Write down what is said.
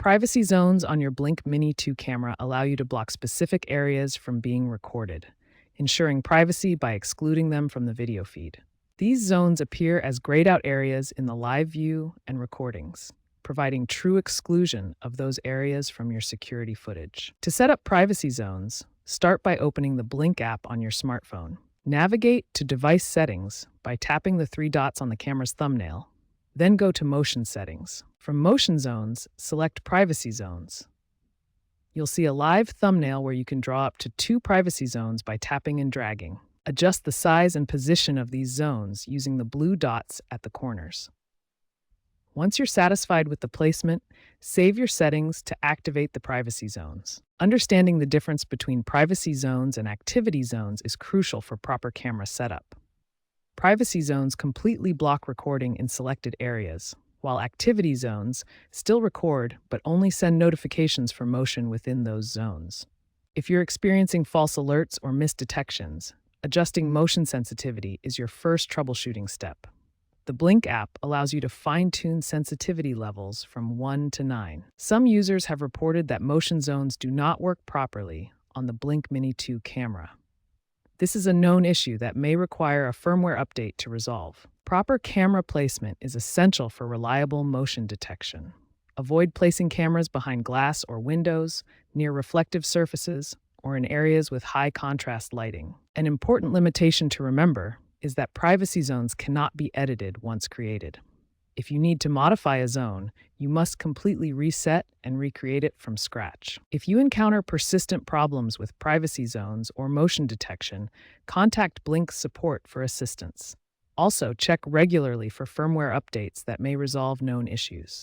Privacy zones on your Blink Mini 2 camera allow you to block specific areas from being recorded, ensuring privacy by excluding them from the video feed. These zones appear as grayed out areas in the live view and recordings, providing true exclusion of those areas from your security footage. To set up privacy zones, start by opening the Blink app on your smartphone. Navigate to Device Settings by tapping the three dots on the camera's thumbnail. Then go to Motion Settings. From Motion Zones, select Privacy Zones. You'll see a live thumbnail where you can draw up to 2 privacy zones by tapping and dragging. Adjust the size and position of these zones using the blue dots at the corners. Once you're satisfied with the placement, save your settings to activate the privacy zones. Understanding the difference between privacy zones and activity zones is crucial for proper camera setup. Privacy zones completely block recording in selected areas, while activity zones still record but only send notifications for motion within those zones. If you're experiencing false alerts or missed detections, adjusting motion sensitivity is your first troubleshooting step. The Blink app allows you to fine-tune sensitivity levels from 1 to 9. Some users have reported that motion zones do not work properly on the Blink Mini 2 camera. This is a known issue that may require a firmware update to resolve. Proper camera placement is essential for reliable motion detection. Avoid placing cameras behind glass or windows, near reflective surfaces, or in areas with high contrast lighting. An important limitation to remember is that privacy zones cannot be edited once created. If you need to modify a zone, you must completely reset and recreate it from scratch. If you encounter persistent problems with privacy zones or motion detection, contact Blink support for assistance. Also, check regularly for firmware updates that may resolve known issues.